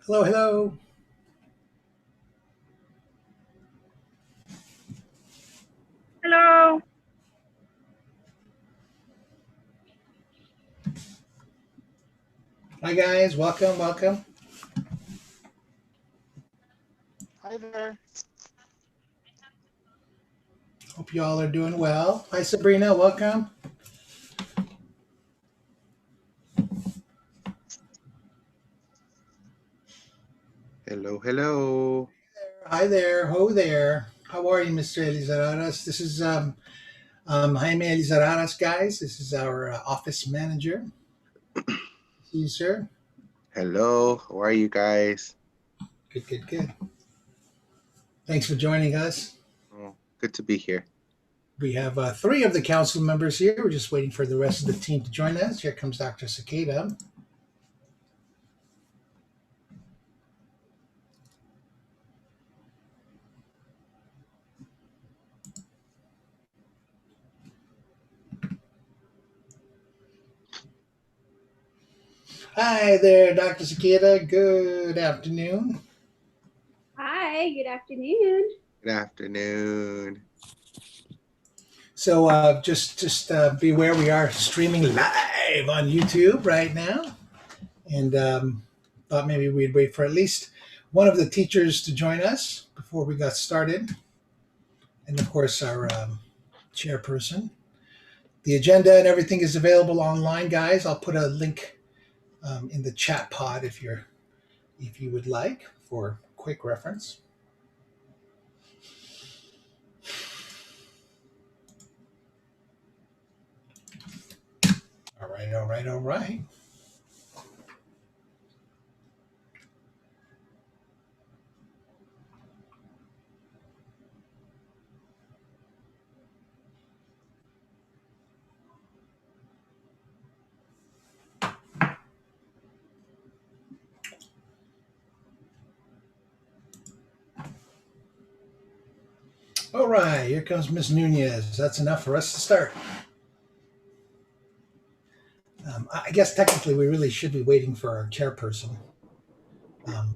Hello, hello. Hello. Hi, guys. Welcome, welcome. Hi there. Hope you all are doing well. Hi, Sabrina. Welcome. Hello, hello. Hi there. Ho there. How are you, Mr. Elizararas? This is Jaime Elizararas, guys. This is our office manager. See you, sir. Hello, how are you guys? Good, good, good. Thanks for joining us. Oh, good to be here. We have three of the council members here. We're just waiting for the rest of the team to join us. Here comes Dr. Cicada. Hi there, Dr. Cicada. Good afternoon. Hi, good afternoon. Good afternoon. So just beware, we are streaming live on YouTube right now, and thought maybe we'd wait for at least one of the teachers to join us before we got started, and of course our chairperson. The agenda and everything is available online, guys. I'll put a link in the chat pod if you would like for quick reference. All right, all right, all right. All right, here comes Miss Nunez. That's enough for us to start. I guess technically we really should be waiting for our chairperson. Um,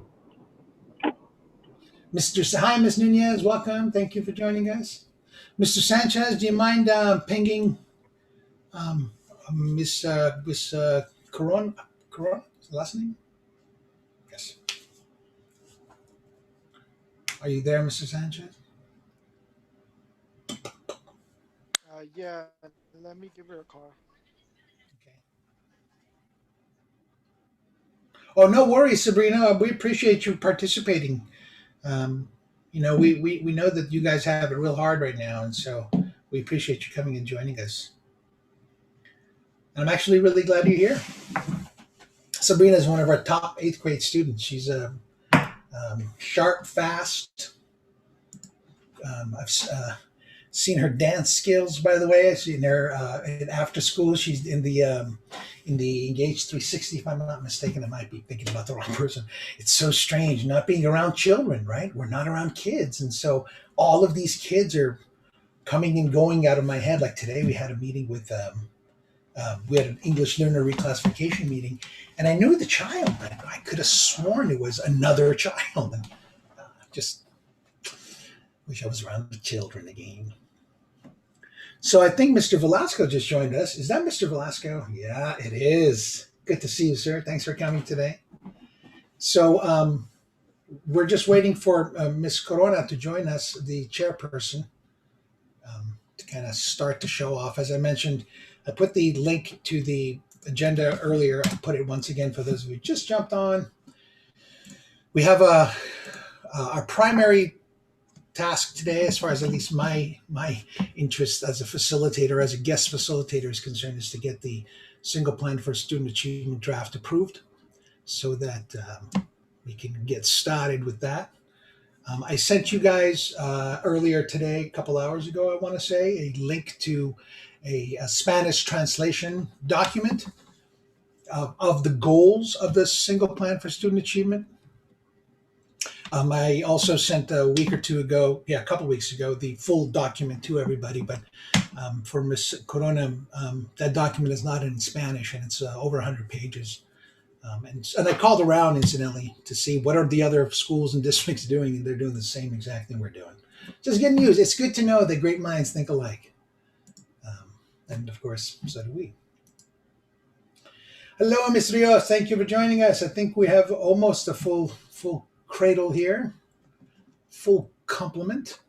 Hi, Miss Nunez. Welcome. Thank you for joining us. Mr. Sanchez, do you mind pinging um, Miss Coron? Coron? Is the last name? Yes. Are you there, Mr. Sanchez? Yeah, let me give her a call. Okay. Oh, no worries, Sabrina. We appreciate you participating. Um, we know that you guys have it real hard right now, and so we appreciate you coming and joining us. And I'm actually really glad you're here. Sabrina is one of our top eighth grade students. She's a sharp, fast. I've seen her dance skills, by the way. I've seen her after school. She's in the Engage 360, if I'm not mistaken. I might be thinking about the wrong person. It's so strange not being around children, right? We're not around kids, and so all of these kids are coming and going out of my head. Like today, we had a meeting with. We had an English learner reclassification meeting, and I knew the child, but I could have sworn it was another child. And just wish I was around the children again. So I think Mr. Velasco just joined us. Is that Mr. Velasco? Yeah, it is. Good to see you, sir. Thanks for coming today. So we're just waiting for Miss Corona to join us, the chairperson, to kind of start the show off. As I mentioned, I put the link to the agenda earlier. I'll put it once again for those of you who just jumped on. We have our primary task today, as far as at least my interest as a facilitator, as a guest facilitator is concerned, is to get the single plan for student achievement draft approved, so that we can get started with that. I sent you guys earlier today, a couple hours ago, I want to say, a link to a Spanish translation document of the goals of the single plan for student achievement. I also sent a week or two ago, yeah, a couple weeks ago, the full document to everybody. But for Ms. Corona, that document is not in Spanish, and it's over 100 pages. And I called around, incidentally, to see what are the other schools and districts doing, and they're doing the same exact thing we're doing. Just good news. It's good to know that great minds think alike. And of course, so do we. Hello, Ms. Rios. Thank you for joining us. I think we have almost a full cradle here, full complement.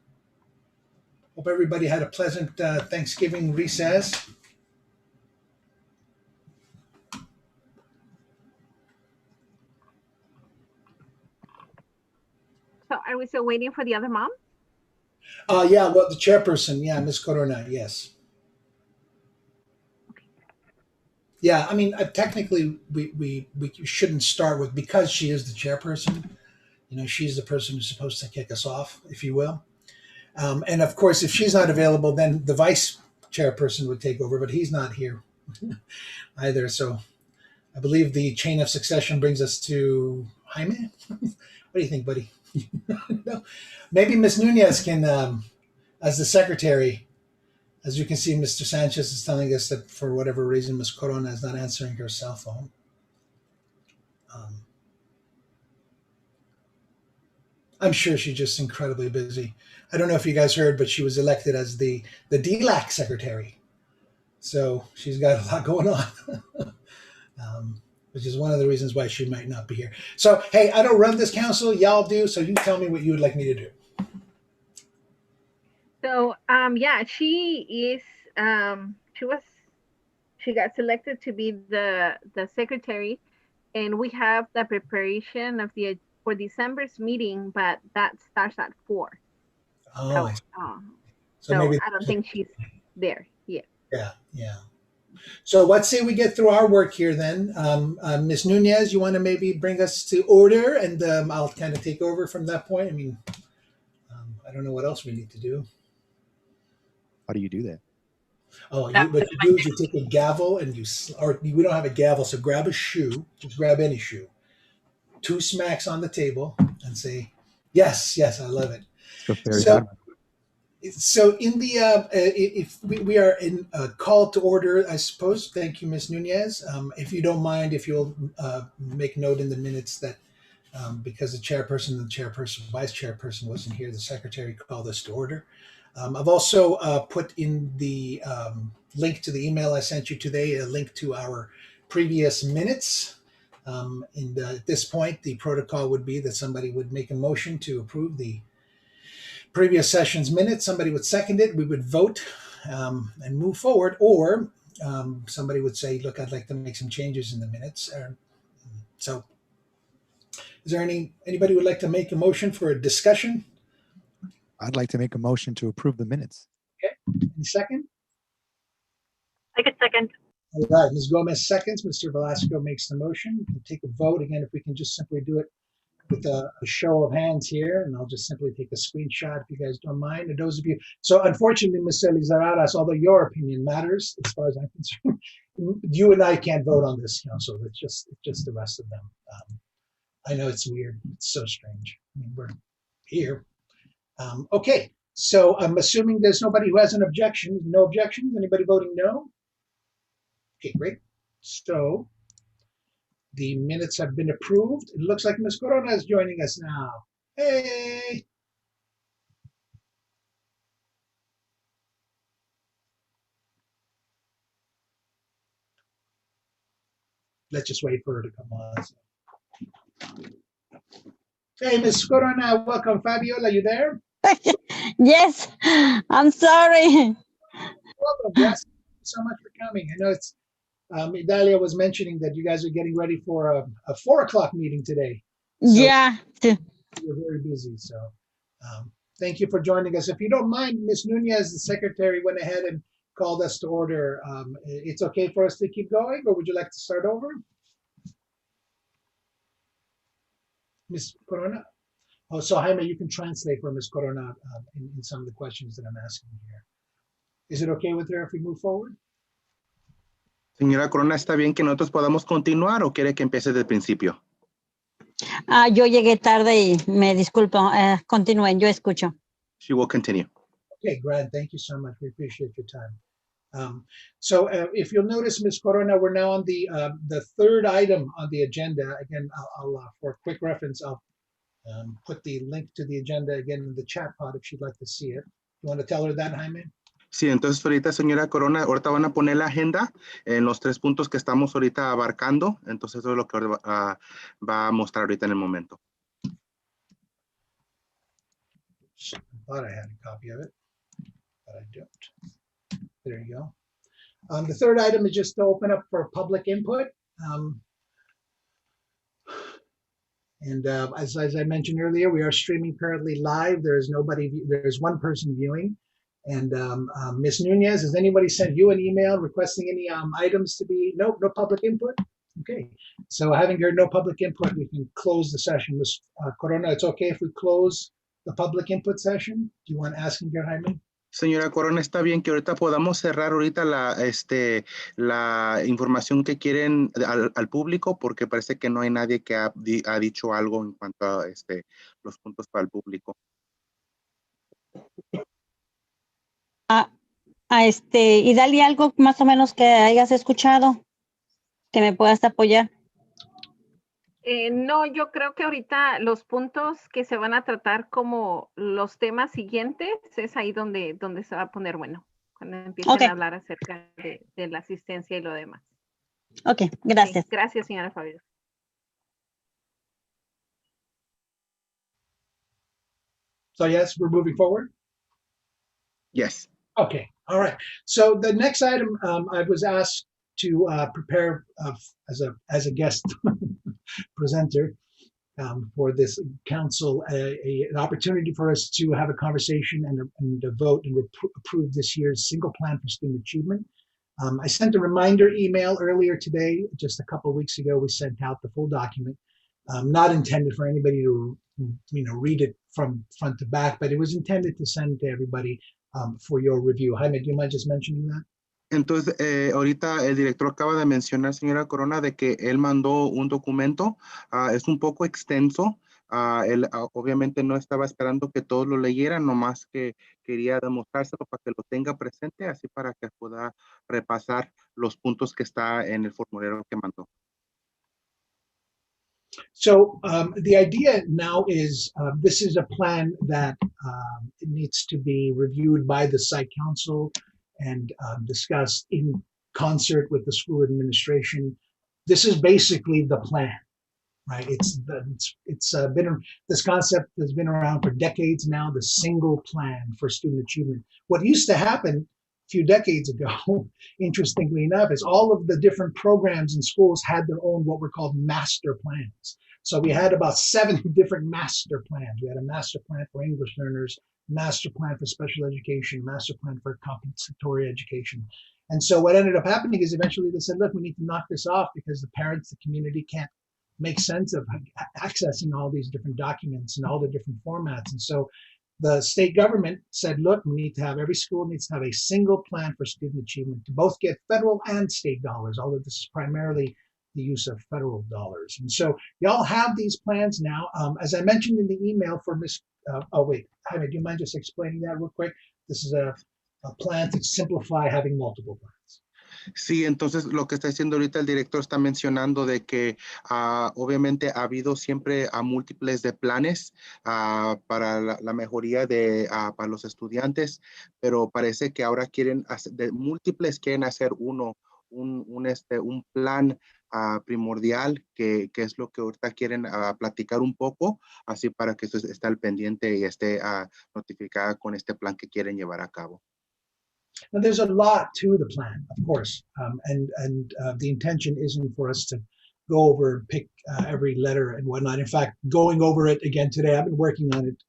Hope everybody had a pleasant Thanksgiving recess. So are we still waiting for the other mom? Yeah, well, the chairperson, yeah, Ms. Corona, yes. Yeah, I mean, technically, we shouldn't start with, because she is the chairperson. You know, she's the person who's supposed to kick us off, if you will. And of course, if she's not available, then the vice chairperson would take over, but he's not here either. So I believe the chain of succession brings us to Jaime. What do you think, buddy? No? Maybe Ms. Nunez can, as the secretary. As you can see, Mr. Sanchez is telling us that for whatever reason, Ms. Corona is not answering her cell phone. I'm sure she's just incredibly busy. I don't know if you guys heard, but she was elected as the DLAC secretary. So she's got a lot going on, which is one of the reasons why she might not be here. So, hey, I don't run this council. Y'all do. So you tell me what you would like me to do. So yeah, she got selected to be the secretary, and we have the preparation of for December's meeting, but that starts at 4. Oh, so maybe I don't think she's there yet. Yeah. So let's say we get through our work here then. Ms. Nunez, you want to maybe bring us to order, and I'll kind of take over from that point. I mean, I don't know what else we need to do. How do you do that? Oh, what you do is you take a gavel and we don't have a gavel, so grab a shoe, just grab any shoe, 2 smacks on the table and say, yes, I love it. So in the, if we are in a call to order, I suppose. Thank you, Ms. Nunez. If you don't mind, if you'll make note in the minutes that because the chairperson and the vice chairperson wasn't here, the secretary called us to order. I've also put in the link to the email I sent you today, a link to our previous minutes. And at this point, the protocol would be that somebody would make a motion to approve the previous session's minutes. Somebody would second it. We would vote and move forward. Or somebody would say, look, I'd like to make some changes in the minutes. So is there anybody who would like to make a motion for a discussion? I'd like to make a motion to approve the minutes. Okay. Any second? I could second. All right. Ms. Gomez seconds. Mr. Velasco makes the motion. We'll take a vote. Again, if we can just simply do it with a show of hands here, and I'll just simply take a screenshot if you guys don't mind. And those of you, so unfortunately, Ms. Lizararas, although your opinion matters as far as I'm concerned, you and I can't vote on this council. It's just the rest of them. I know it's weird. It's so strange. I mean, we're here. Okay, so I'm assuming there's nobody who has an objection. No objections? Anybody voting no? Okay, great. So the minutes have been approved. It looks like Ms. Corona is joining us now. Hey! Let's just wait for her to come on. Hey, Ms. Corona, welcome. Fabiola, you there? Yes, I'm sorry. Welcome. Yes, thank you so much for coming. I know it's Idalia was mentioning that you guys are getting ready for a 4 o'clock meeting today. So Yeah. you're very busy, so thank you for joining us. If you don't mind, Ms. Nunez, the secretary, went ahead and called us to order. It's okay for us to keep going, or would you like to start over? Ms. Corona? Oh, so Jaime, you can translate for Ms. Corona in some of the questions that I'm asking here. Is it okay with her if we move forward? Señora Corona, ¿está bien que nosotros podamos continuar o quiere que empiece desde el principio? Yo llegué tarde y me disculpo. Continúen, yo escucho. She will continue. Okay, Grant, thank you so much. We appreciate your time. If you'll notice, Ms. Corona, we're now on the third item on the agenda. Again, I'll for quick reference, I'll put the link to the agenda again in the chat pod if she'd like to see it. You want to tell her that, Jaime? Sí, entonces ahorita, señora Corona, ahorita van a poner la agenda en los 3 puntos que estamos ahorita abarcando. Entonces eso es lo que va a mostrar ahorita en el momento. I thought I had a copy of it, but I don't. There you go. The third item is just to open up for public input. As I mentioned earlier, we are streaming currently live. There's one person viewing. And Ms. Nunez, has anybody sent you an email requesting any items to be, no public input? Okay, so having heard no public input, we can close the session. Ms. Corona, it's okay if we close the public input session? Do you want to ask him, Jaime? Señora Corona, está bien que ahorita podamos cerrar ahorita la información que quieren al público, porque parece que no hay nadie que ha dicho algo en cuanto a los puntos para el público. Y dale algo más o menos que hayas escuchado, que me puedas apoyar. No, yo creo que ahorita los puntos que se van a tratar como los temas siguientes es ahí donde se va a poner bueno, cuando empiecen a hablar acerca de la asistencia y lo demás. Ok, gracias. Gracias, señora Fabio. So yes, we're moving forward? Yes. Okay, all right. So the next item, I was asked to prepare as a guest presenter for this council, an opportunity for us to have a conversation and a vote and approve this year's single plan for student achievement. I sent a reminder email earlier today. Just a couple of weeks ago, we sent out the full document, not intended for anybody to read it from front to back, but it was intended to send to everybody for your review. Jaime, do you mind just mentioning that? Entonces, ahorita el director acaba de mencionar, señora Corona, de que él mandó un documento, es un poco extenso. Él obviamente no estaba esperando que todos lo leyeran, nomás que quería demostrárselo para que lo tenga presente, así para que pueda repasar los puntos que está en el formulario que mandó. So the idea now is this is a plan that needs to be reviewed by the site council and discussed in concert with the school administration. This is basically the plan, right? It's been, this concept has been around for decades now, the single plan for student achievement. What used to happen a few decades ago, interestingly enough, is all of the different programs in schools had their own what were called master plans. So we had about 7 different master plans. We had a master plan for English learners, master plan for special education, master plan for compensatory education. And so what ended up happening is eventually they said, look, we need to knock this off because the parents, the community can't make sense of accessing all these different documents and all the different formats. And so the state government said, look, we need to have, every school needs to have a single plan for student achievement to both get federal and state dollars, although this is primarily the use of federal dollars. And so y'all have these plans now. As I mentioned in the email for Ms. Oh, wait, Jaime, do you mind just explaining that real quick? This is a plan to simplify having multiple plans. Sí, entonces lo que está diciendo ahorita el director está mencionando de que obviamente ha habido siempre múltiples de planes para la mejoría para los estudiantes, pero parece que ahora quieren hacer, quieren hacer un plan primordial que es lo que ahorita quieren platicar un poco, así para que esté al pendiente y esté notificada con este plan que quieren llevar a cabo. Now, there's a lot to the plan, of course, and the intention isn't for us to go over and pick every letter and whatnot. In fact, going over it again today, I've been working on it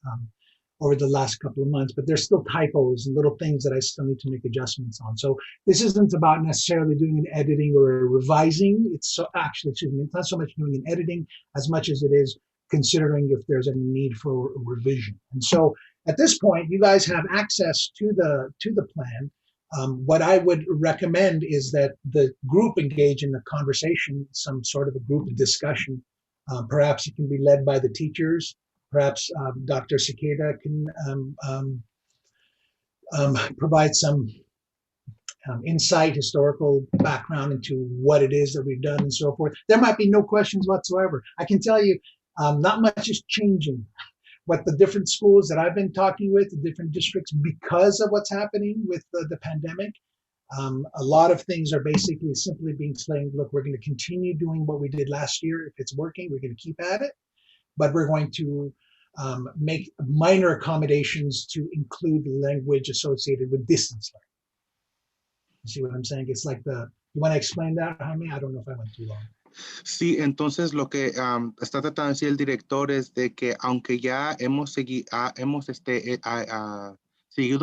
over the last couple of months, but there's still typos and little things that I still need to make adjustments on. So this isn't about necessarily doing an editing or a revising. It's it's not so much doing an editing as much as it is considering if there's any need for revision. And so at this point, you guys have access to the plan. What I would recommend is that the group engage in the conversation, some sort of a group discussion. Perhaps it can be led by the teachers. Perhaps Dr. Cicada can provide some insight, historical background into what it is that we've done and so forth. There might be no questions whatsoever. I can tell you, not much is changing. What the different schools that I've been talking with, the different districts, because of what's happening with the pandemic, a lot of things are basically simply being saying, look, we're going to continue doing what we did last year. If it's working, we're going to keep at it, but we're going to make minor accommodations to include language associated with distance learning. You see what I'm saying? It's like you want to explain that, Jaime? I don't know if I went too long. Sí, entonces lo que está tratando de decir el director es de que aunque ya hemos seguido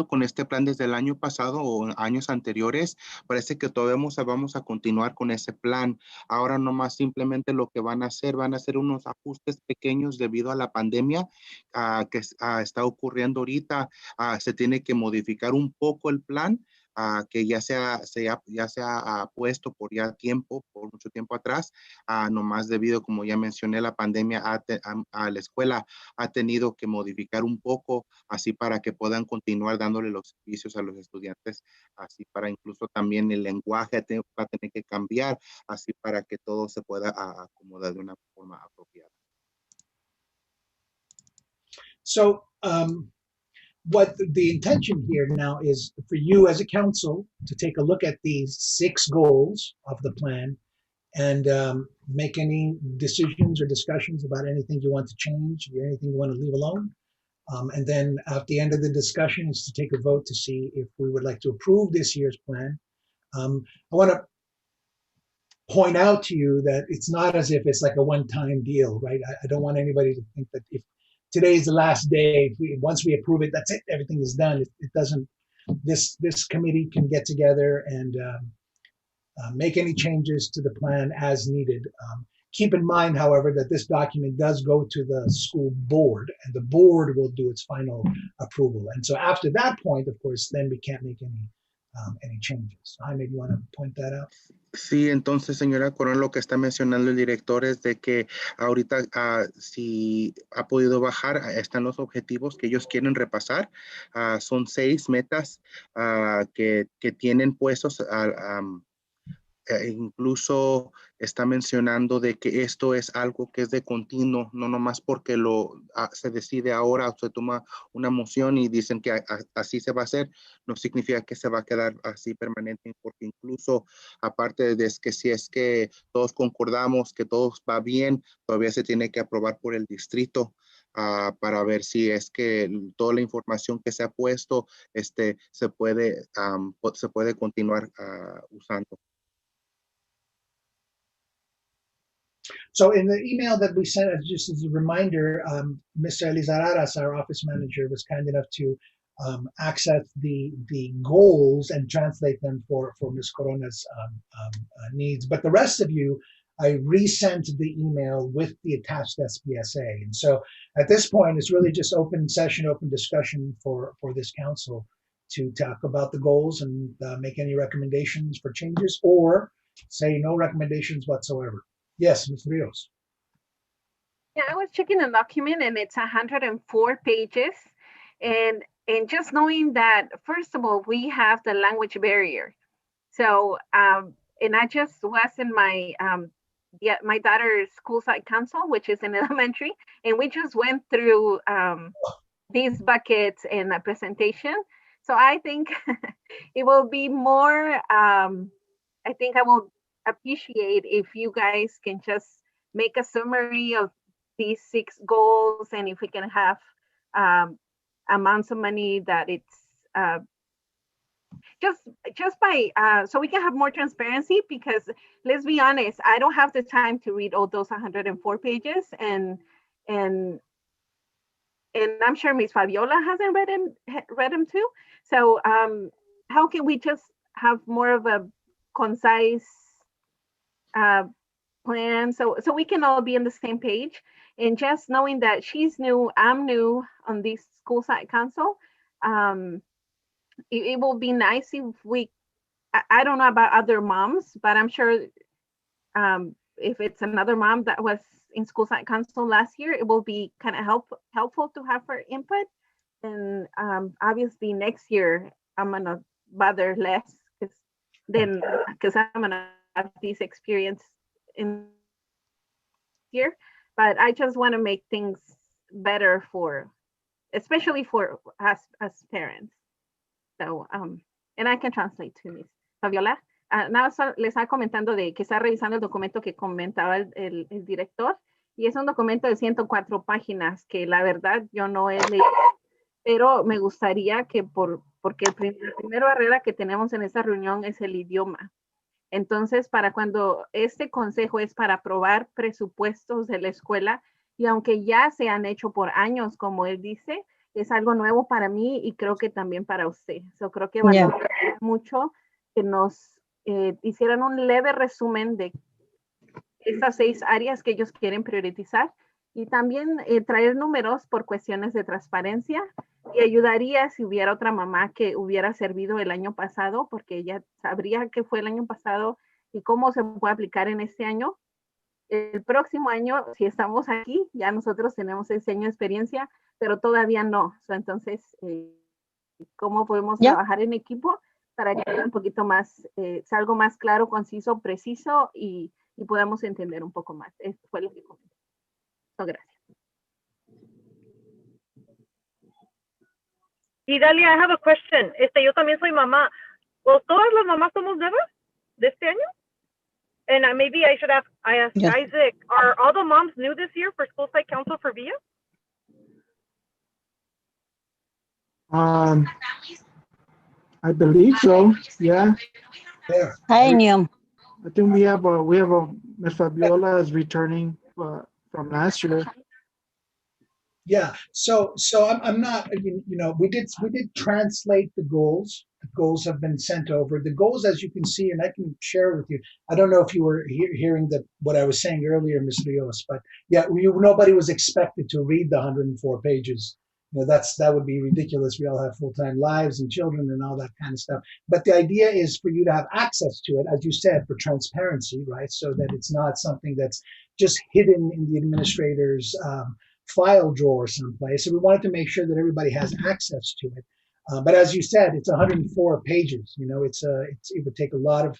con este plan desde el año pasado o años anteriores, parece que todavía vamos a continuar con ese plan. Ahora nomás simplemente lo que van a hacer unos ajustes pequeños debido a la pandemia que está ocurriendo ahorita. Se tiene que modificar un poco el plan. Que ya se ha puesto por mucho tiempo atrás, nomás debido, como ya mencioné, la pandemia a la escuela ha tenido que modificar un poco, así para que puedan continuar dándole los servicios a los estudiantes, así para incluso también el lenguaje va a tener que cambiar, así para que todo se pueda acomodar de una forma apropiada. So, what the intention here now is for you as a council to take a look at these 6 goals of the plan and make any decisions or discussions about anything you want to change, anything you want to leave alone. And then at the end of the discussion is to take a vote to see if we would like to approve this year's plan. I want to point out to you that it's not as if it's like a one-time deal, right? I don't want anybody to think that if today's the last day, once we approve it, that's it, everything is done. It doesn't, this committee can get together and make any changes to the plan as needed. Keep in mind, however, that this document does go to the school board, and the board will do its final approval. And so after that point, of course, then we can't make any changes. Jaime, you want to point that out? Sí, entonces, señora Corona, lo que está mencionando el director es de que ahorita si ha podido bajar, están los objetivos que ellos quieren repasar. Son 6 metas que tienen puestos incluso está mencionando de que esto es algo que es de continuo, no nomás porque se decide ahora o se toma una moción y dicen que así se va a hacer, no significa que se va a quedar así permanente, porque incluso aparte de que si es que todos concordamos que todo va bien, todavía se tiene que aprobar por el distrito para ver si es que toda la información que se ha puesto se puede continuar usando. So in the email that we sent, just as a reminder, Mr. Elizararas, our office manager, was kind enough to access the goals and translate them for Ms. Corona's needs. But the rest of you, I resent the email with the attached SPSA. And so at this point, it's really just open session, open discussion for this council to talk about the goals and make any recommendations for changes, or say no recommendations whatsoever. Yes, Ms. Rios. Yeah, I was checking the document and it's 104 pages. And just knowing that, first of all, we have the language barrier. So, and I just was in my daughter's school site council, which is in elementary, and we just went through these buckets in a presentation. So I think it will be more, I think I will appreciate if you guys can just make a summary of these 6 goals, and if we can have amounts of money that it's just by so we can have more transparency, because let's be honest, I don't have the time to read all those 104 pages, and I'm sure Ms. Fabiola hasn't read them too. So how can we just have more of a concise plan so we can all be on the same page? And just knowing that she's new, I'm new on this school site council, it will be nice if we, I don't know about other moms, but I'm sure if it's another mom that was in school site council last year, it will be kind of helpful to have her input. And obviously next year I'm gonna bother less, because then because I'm gonna have this experience in here, but I just want to make things better for, especially for us as parents. So, and I can translate to Miss Fabiola. Nada más le estaba comentando de que está revisando el documento que comentaba el director, y es un documento de 104 páginas que la verdad yo no he leído, pero me gustaría que porque la primera barrera que tenemos en esta reunión es el idioma. Entonces, para cuando este consejo es para aprobar presupuestos de la escuela, y aunque ya se han hecho por años, como él dice, es algo nuevo para mí y creo que también para usted. So, creo que valoro mucho que nos hicieran un leve resumen de estas 6 áreas que ellos quieren priorizar, y también traer números por cuestiones de transparencia, y ayudaría si hubiera otra mamá que hubiera servido el año pasado, porque ella sabría qué fue el año pasado y cómo se puede aplicar en este año. El próximo año, si estamos aquí, ya nosotros tenemos ese año de experiencia, pero todavía no. So, entonces, ¿cómo podemos trabajar en equipo para que sea un poquito más, sea algo más claro, conciso, preciso y podamos entender un poco más? Esto fue lo que comenté. So, gracias. Y Dalia, I have a question. Yo también soy mamá. Well, ¿todas las mamás somos nuevas de este año? And maybe I should ask Isaac, are all the moms new this year for School Site Council for VIA? I believe so. Yeah. There. I knew. I think we have Ms. Fabiola is returning from last year. Yeah. So I'm not, we did translate the goals. The goals have been sent over. The goals, as you can see, and I can share with you. I don't know if you were hearing what I was saying earlier, Ms. Rios, but yeah, nobody was expected to read the 104 pages. That would be ridiculous. We all have full-time lives and children and all that kind of stuff. But the idea is for you to have access to it, as you said, for transparency, right? So that it's not something that's just hidden in the administrator's file drawer someplace. So we wanted to make sure that everybody has access to it. But as you said, it's 104 pages. It would take a lot of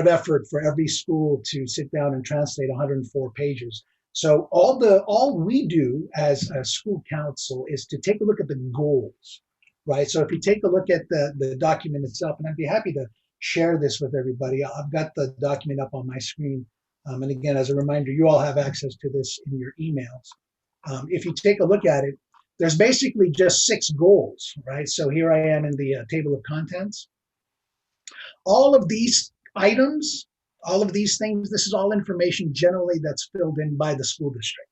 effort for every school to sit down and translate 104 pages. So all we do as a school council is to take a look at the goals, right? So if you take a look at the document itself, and I'd be happy to share this with everybody. I've got the document up on my screen. And again, as a reminder, you all have access to this in your emails. If you take a look at it, there's basically just 6 goals, right? So here I am in the table of contents. All of these items, all of these things, this is all information generally that's filled in by the school district,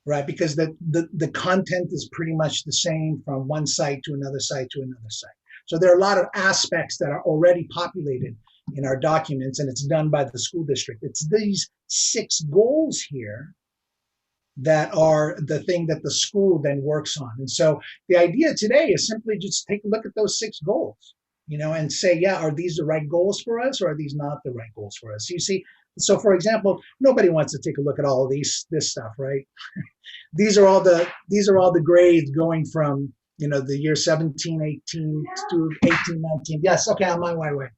right? Because the content is pretty much the same from one site to another site to another site. So there are a lot of aspects that are already populated in our documents, and it's done by the school district. It's these 6 goals here that are the thing that the school then works on. And so the idea today is simply just take a look at those 6 goals, and say, yeah, are these the right goals for us, or are these not the right goals for us? You see, so for example, nobody wants to take a look at all of this stuff, right? These are all the grades going from, the year 17, 18 to 18, 19. Yes, okay, I'm on my way.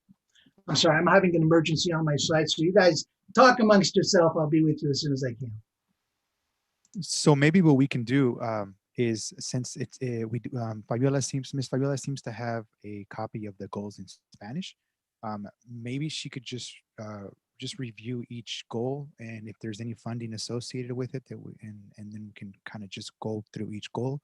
I'm sorry, I'm having an emergency on my site. So you guys talk amongst yourself. I'll be with you as soon as I can. So maybe what we can do is, since it's Miss Fabiola seems to have a copy of the goals in Spanish. Maybe she could just review each goal, and if there's any funding associated with it, and then we can kind of just go through each goal.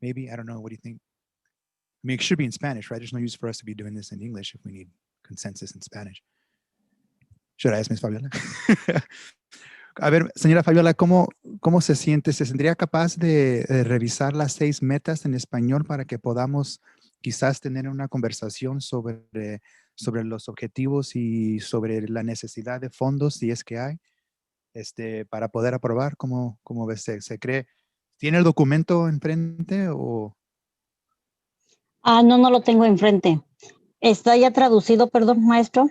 Maybe, I don't know. What do you think? I mean, it should be in Spanish, right? There's no use for us to be doing this in English if we need consensus in Spanish. Should I ask Miss Fabiola? A ver, señora Fabiola, ¿cómo se siente? ¿Se sentiría capaz de revisar las 6 metas en español para que podamos quizás tener una conversación sobre los objetivos y sobre la necesidad de fondos, si es que hay, para poder aprobar? ¿Cómo ves? ¿Se cree? ¿Tiene el documento enfrente o...? No lo tengo enfrente. ¿Está ya traducido, perdón, maestro?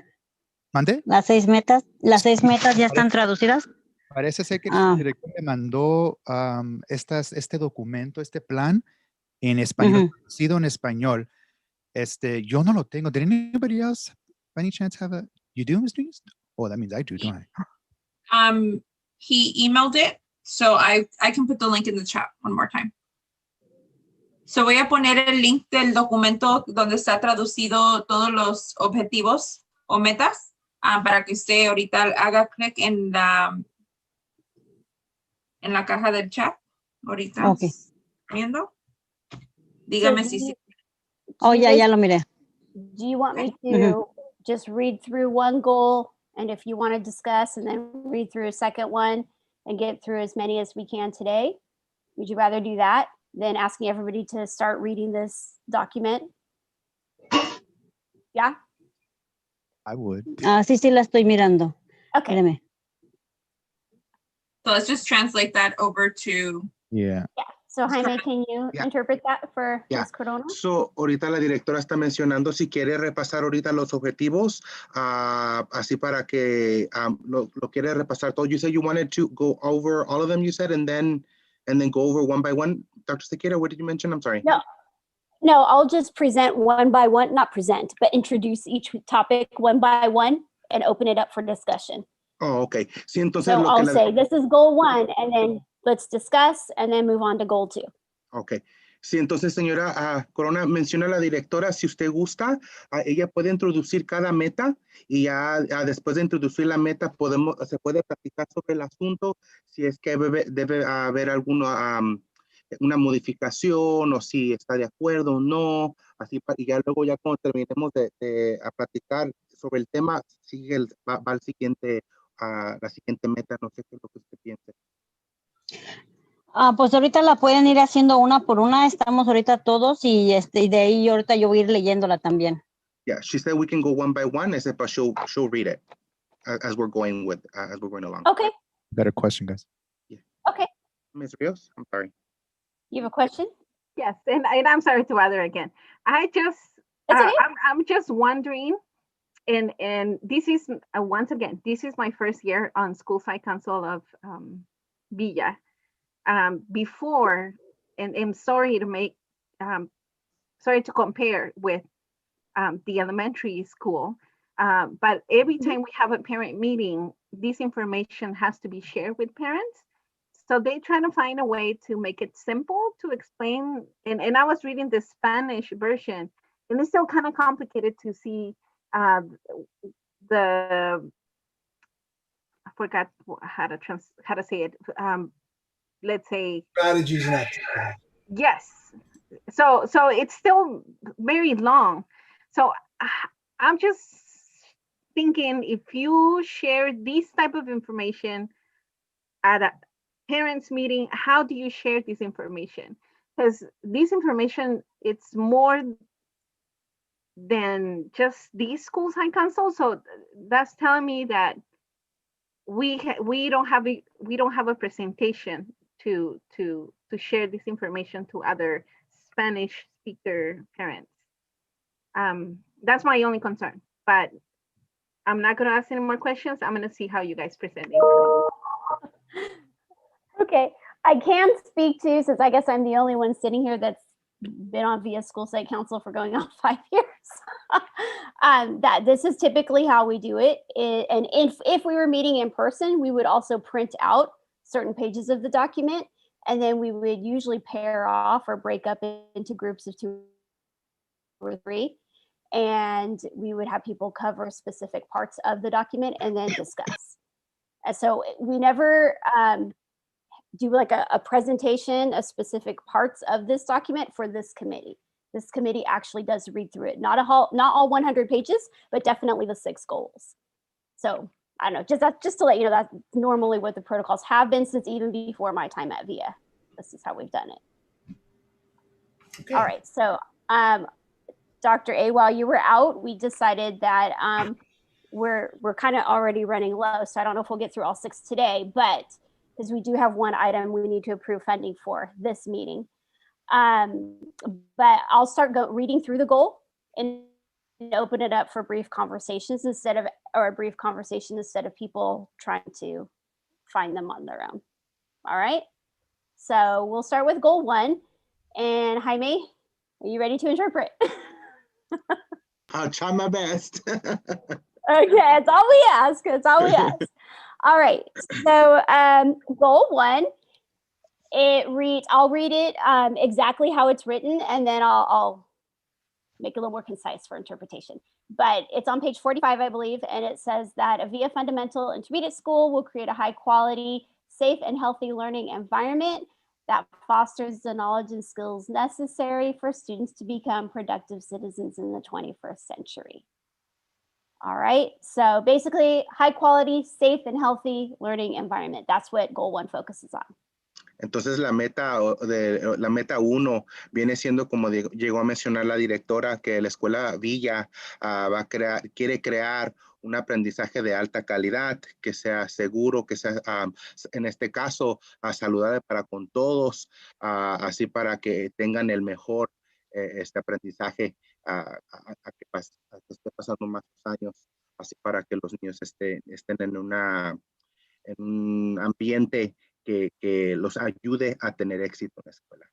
¿Mande? Las 6 metas ya están traducidas. Parece ser que el director me mandó este documento, este plan en español, traducido en español. Yo no lo tengo. Did anybody else by any chance have a, you do, Ms. Nunez? Oh, that means I do, don't I? He emailed it, so I can put the link in the chat one more time. So voy a poner el link del documento donde está traducido todos los objetivos o metas para que usted ahorita haga clic en la caja del chat. Ahorita. Okay. ¿Viendo? Dígame So si sí. Oh, ya lo miré. Do you want me to just read through one goal, and if you want to discuss, and then read through a second one and get through as many as we can today? Would you rather do that than asking everybody to start reading this document? Yeah? I would. Sí, la estoy mirando. Okay. Espérame. So let's just translate that over to. Yeah. Yeah. So Jaime, can you Yeah. interpret that for Yeah. Ms. Corona? So, ahorita la directora está mencionando si quiere repasar ahorita los objetivos, así para que lo quiere repasar todo. You said you wanted to go over all of them, you said, and then go over one by one. Dr. Sequeira, what did you mention? I'm sorry. No, I'll just present one by one, not present, but introduce each topic one by one and open it up for discussion. Oh, okay. Sí, entonces So lo que I'll say, this is goal 1, and then let's discuss, and then move on to goal 2. Ok. Sí, entonces, señora Corona, menciona la directora, si usted gusta, ella puede introducir cada meta y ya después de introducir la meta se puede platicar sobre el asunto, si es que debe haber alguna una modificación o si está de acuerdo o no, así y ya luego ya cuando terminemos de platicar sobre el tema, va al siguiente, la siguiente meta, no sé qué es lo que usted piense. Pues ahorita la pueden ir haciendo una por una. Estamos ahorita todos y de ahí ahorita yo voy a ir leyéndola también. Yeah, she said we can go one by one, but she'll read it as we're going along. Okay. Better question, guys. Okay. Ms. Rios, I'm sorry. You have a question? Yes, and I'm sorry to bother again. It's okay. I'm just wondering, and this is once again, this is my first year on School Site Council of Villa. Before, and I'm sorry to make, sorry to compare with the elementary school, but every time we have a parent meeting, this information has to be shared with parents. So they try to find a way to make it simple to explain. And I was reading the Spanish version, and it's still kind of complicated to see I forgot how to say it. Let's say Strategies and activities. yes. So it's still very long. So I'm just thinking, if you share this type of information at a parents meeting, how do you share this information? Because this information, it's more than just these school site council. So that's telling me that we don't have a presentation to share this information to other Spanish speaker parents. That's my only concern, but I'm not going to ask any more questions. I'm going to see how you guys present it. Okay, I can speak to, since I guess I'm the only one sitting here that's been on VIA School Site Council for going on 5 years. That this is typically how we do it. And if we were meeting in person, we would also print out certain pages of the document, and then we would usually pair off or break up into groups of 2 or 3, and we would have people cover specific parts of the document and then discuss. And so we never do like a presentation of specific parts of this document for this committee. This committee actually does read through it, not all 100 pages, but definitely the 6 goals. So I don't know, just to let you know, that's normally what the protocols have been since even before my time at VIA. This is how we've done it. Okay. All right, so Dr. A, while you were out, we decided that we're kind of already running low, so I don't know if we'll get through all 6 today, but because we do have one item we need to approve funding for this meeting. But I'll start reading through the goal and open it up for brief conversations instead of people trying to find them on their own. All right, so we'll start with goal 1. And Jaime, are you ready to interpret? I'll try my best. Okay, that's all we ask. That's all we ask. All right. So goal 1, it reads, I'll read it exactly how it's written, and then I'll make it a little more concise for interpretation. But it's on page 45, I believe, and it says that Avia Fundamental Intermediate School will create a high quality, safe and healthy learning environment that fosters the knowledge and skills necessary for students to become productive citizens in the 21st century. All right, so basically high quality, safe and healthy learning environment. That's what goal 1 focuses on. Entonces la meta 1 viene siendo, como llegó a mencionar la directora, que la Escuela Villa quiere crear un aprendizaje de alta calidad, que sea seguro, que sea, en este caso, saludable para con todos, así para que tengan el mejor este aprendizaje a que esté pasando más años, así para que los niños estén en un ambiente que los ayude a tener éxito en la escuela.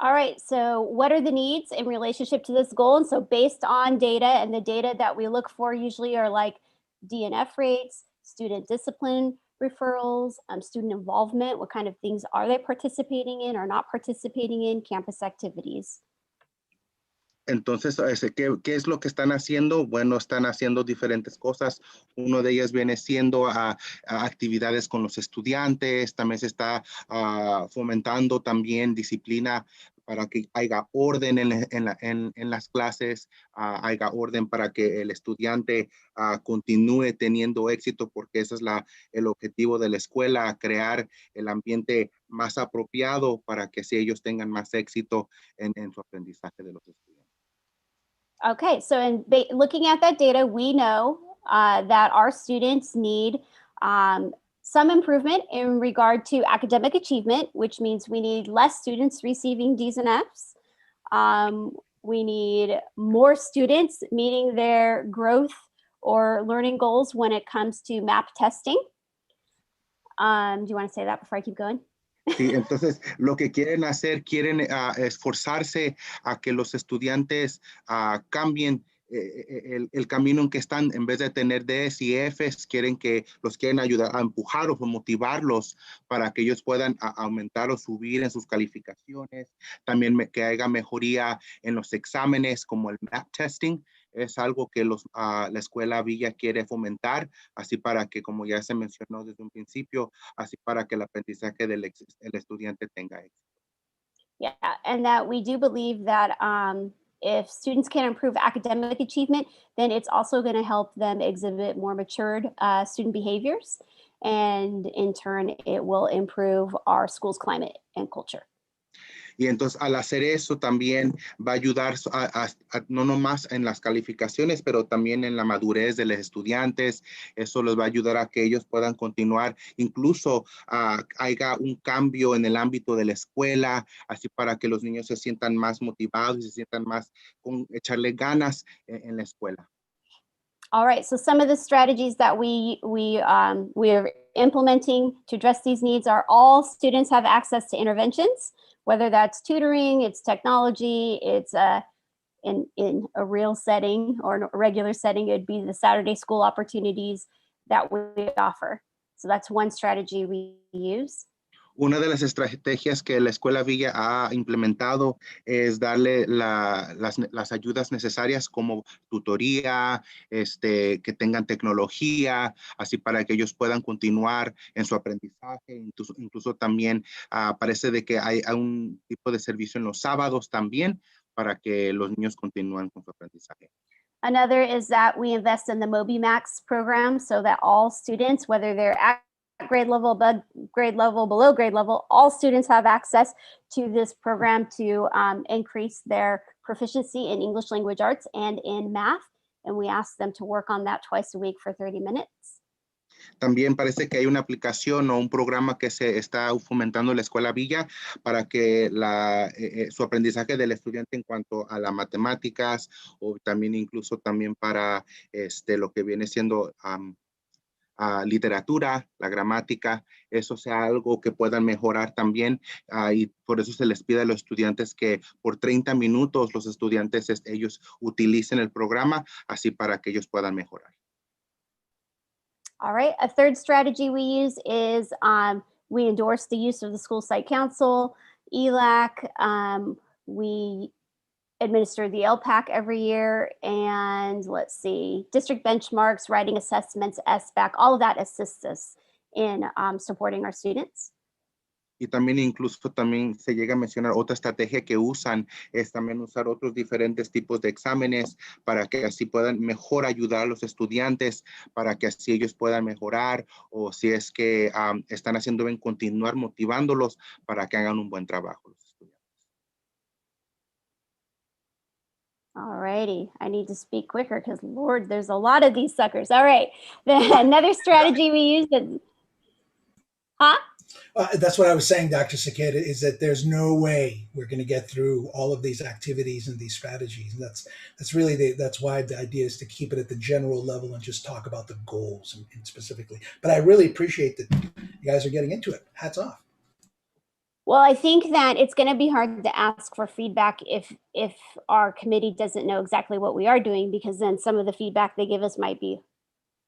All right, so what are the needs in relationship to this goal? And so based on data, and the data that we look for usually are like DNF rates, student discipline referrals, student involvement, what kind of things are they participating in or not participating in, campus activities. Entonces, ¿qué es lo que están haciendo? Bueno, están haciendo diferentes cosas. Uno de ellas viene siendo actividades con los estudiantes. También se está fomentando también disciplina para que haya orden en las clases, haya orden para que el estudiante continúe teniendo éxito, porque ese es el objetivo de la escuela, crear el ambiente más apropiado para que así ellos tengan más éxito en su aprendizaje de los estudiantes. Okay, so looking at that data, we know that our students need some improvement in regard to academic achievement, which means we need less students receiving D's and F's. We need more students meeting their growth or learning goals when it comes to MAP testing. Do you want to say that before I keep going? Sí, entonces lo que quieren hacer, quieren esforzarse a que los estudiantes cambien el camino en que están. En vez de tener D's y F's, quieren ayudar a empujar o motivarlos para que ellos puedan aumentar o subir en sus calificaciones. También que haya mejoría en los exámenes, como el MAP testing. Es algo que la Escuela Villa quiere fomentar, así para que, como ya se mencionó desde un principio, así para que el aprendizaje del estudiante tenga éxito. Yeah, and that we do believe that if students can improve academic achievement, then it's also going to help them exhibit more matured student behaviors. And in turn, it will improve our school's climate and culture. Y entonces al hacer eso también va a ayudar no nomás en las calificaciones, pero también en la madurez de los estudiantes. Eso les va a ayudar a que ellos puedan continuar, incluso haya un cambio en el ámbito de la escuela, así para que los niños se sientan más motivados y se sientan más con echarle ganas en la escuela. All right, so some of the strategies that we're implementing to address these needs are all students have access to interventions, whether that's tutoring, it's technology, it's in a real setting or a regular setting, it'd be the Saturday school opportunities that we offer. So that's one strategy we use. Una de las estrategias que la Escuela Villa ha implementado es darle las ayudas necesarias como tutoría, que tengan tecnología, así para que ellos puedan continuar en su aprendizaje. Incluso también parece de que hay un tipo de servicio en los sábados también para que los niños continúen con su aprendizaje. Another is that we invest in the MobiMax program so that all students, whether they're at grade level, above grade level, below grade level, all students have access to this program to increase their proficiency in English language arts and in math. And we ask them to work on that twice a week for 30 minutes. También parece que hay una aplicación o un programa que se está fomentando en la Escuela Villa para que su aprendizaje del estudiante en cuanto a las matemáticas, o también incluso también para lo que viene siendo literatura, la gramática, eso sea algo que puedan mejorar también. Y por eso se les pide a los estudiantes que por 30 minutos los estudiantes ellos utilicen el programa así para que ellos puedan mejorar. All right, a third strategy we use is we endorse the use of the school site council, ELAC. We administer the LPAC every year, and let's see, district benchmarks, writing assessments, SBAC, all of that assists us in supporting our students. Y también incluso también se llega a mencionar otra estrategia que usan es también usar otros diferentes tipos de exámenes para que así puedan mejor ayudar a los estudiantes, para que así ellos puedan mejorar o si es que están haciendo bien, continuar motivándolos para que hagan un buen trabajo los estudiantes. All righty, I need to speak quicker because Lord, there's a lot of these suckers. All right, another strategy we use is, That's what I was saying, Dr. Sakeda, is that there's no way we're going to get through all of these activities and these strategies. And that's really that's why the idea is to keep it at the general level and just talk about the goals and specifically. But I really appreciate that you guys are getting into it. Hats off. well, I think that it's going to be hard to ask for feedback if our committee doesn't know exactly what we are doing, because then some of the feedback they give us might be,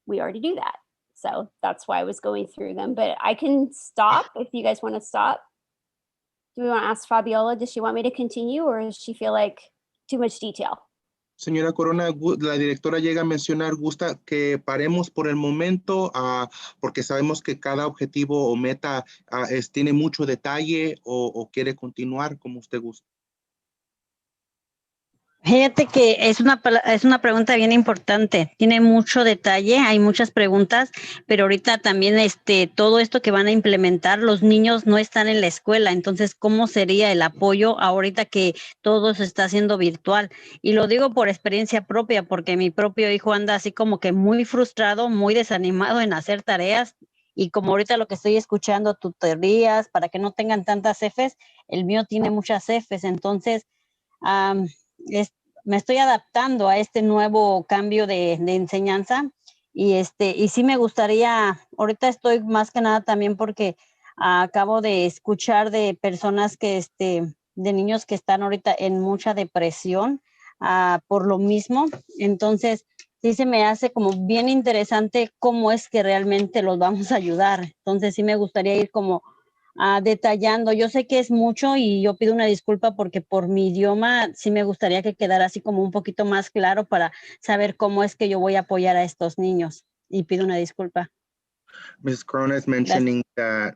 we already do that. So that's why I was going through them, but I can stop if you guys want to stop. Do we want to ask Fabiola, does she want me to continue or does she feel like too much detail? Señora Corona, la directora llega a mencionar, gusta que paremos por el momento porque sabemos que cada objetivo o meta tiene mucho detalle o quiere continuar como usted gusta. Fíjate que es una pregunta bien importante, tiene mucho detalle, hay muchas preguntas, pero ahorita también todo esto que van a implementar, los niños no están en la escuela, entonces, ¿cómo sería el apoyo ahorita que todo se está haciendo virtual? Y lo digo por experiencia propia, porque mi propio hijo anda así como que muy frustrado, muy desanimado en hacer tareas, y como ahorita lo que estoy escuchando, tutorías, para que no tengan tantas Fs, el mío tiene muchas Fs, entonces, me estoy adaptando a este nuevo cambio de enseñanza y sí me gustaría, ahorita estoy más que nada también porque acabo de escuchar de personas que de niños que están ahorita en mucha depresión por lo mismo, entonces sí se me hace como bien interesante cómo es que realmente los vamos a ayudar, entonces sí me gustaría ir como detallando. Yo sé que es mucho y yo pido una disculpa porque por mi idioma sí me gustaría que quedara así como un poquito más claro para saber cómo es que yo voy a apoyar a estos niños y pido una disculpa. Ms. Corona is mentioning that,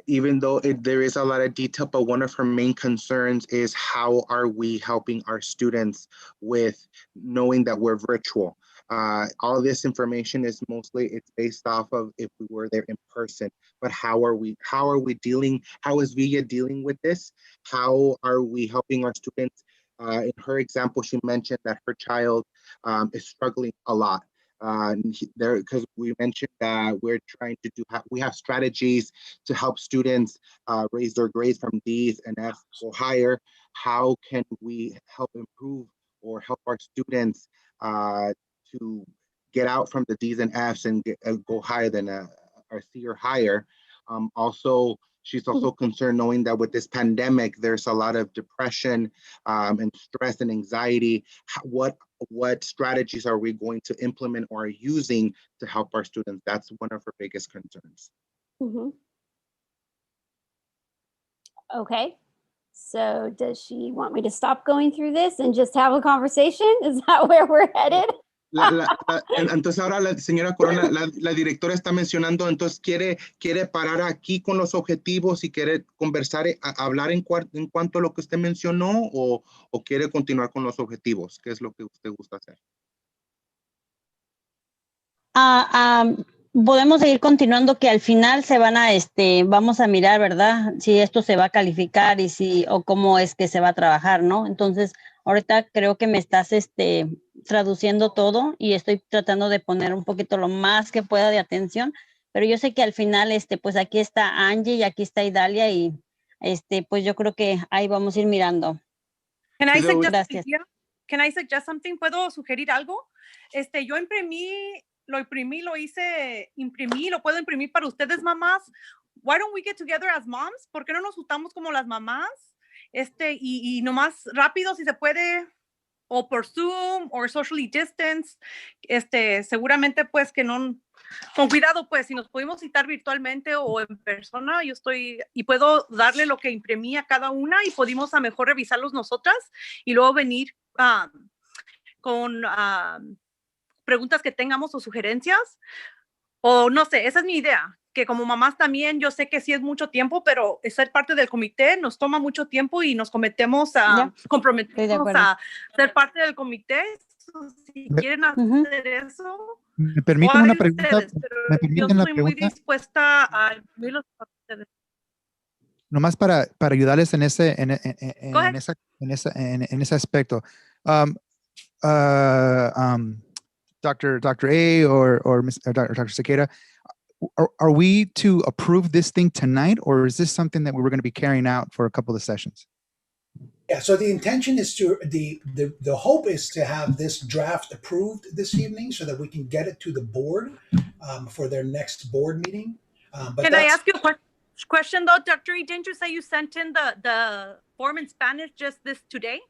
even though there is a lot of detail, but one of her main concerns is how are we helping our students with knowing that we're virtual. All this information is it's based off of if we were there in person, but how is VIA dealing with this? How are we helping our students? In her example, she mentioned that her child is struggling a lot. Because we mentioned that we're trying to we have strategies to help students raise their grades from D's and F's or higher. How can we help improve or help our students to get out from the D's and F's and go higher than a C or higher? Also, she's also concerned knowing that with this pandemic, there's a lot of depression and stress and anxiety. What strategies are we going to implement or are using to help our students? That's one of her biggest concerns. Mm-hmm. Okay. So does she want me to stop going through this and just have a conversation? Is that where we're headed? Entonces ahora la señora Corona, la directora está mencionando, entonces quiere parar aquí con los objetivos y quiere conversar, hablar en cuanto a lo que usted mencionó o quiere continuar con los objetivos. ¿Qué es lo que usted gusta hacer? Podemos seguir continuando que al final se van vamos a mirar, ¿verdad? Si esto se va a calificar y o cómo es que se va a trabajar, ¿no? Entonces, ahorita creo que me estás traduciendo todo y estoy tratando de poner un poquito lo más que pueda de atención, pero yo sé que al final, pues aquí está Angie y aquí está Idalia y pues yo creo que ahí vamos a ir mirando. Can I suggest Gracias. Can I suggest something? ¿Puedo sugerir algo? Yo imprimí, lo puedo imprimir para ustedes, mamás. Why don't we get together as moms? ¿Por qué no nos juntamos como las mamás? Y nomás rápido, si se puede, o por Zoom, o socially distance. Seguramente, pues, que no, con cuidado, pues, si nos pudimos citar virtualmente o en persona, yo estoy, y puedo darle lo que imprimí a cada una y pudimos a mejor revisarlos nosotras y luego venir con preguntas que tengamos o sugerencias. O no sé, esa es mi idea, que como mamás también, yo sé que sí es mucho tiempo, pero ser parte del comité nos toma mucho tiempo y nos comprometemos a ser parte del comité. Si quieren hacer eso, ¿Me permiten una pregunta? ustedes, ¿Me yo permiten la estoy muy pregunta? dispuesta a incluirlos a ustedes. Nomás para ayudarles en ese, Go ahead. en ese aspecto. Dr. A or Dr. Sequeira, are we to approve this thing tonight, or is this something that we were going to be carrying out for a couple of sessions? Yeah, so the intention is to the hope is to have this draft approved this evening so that we can get it to the board for their next board meeting. But Can I ask you a question though, Dr. E? Didn't you say you sent in the form in Spanish just today?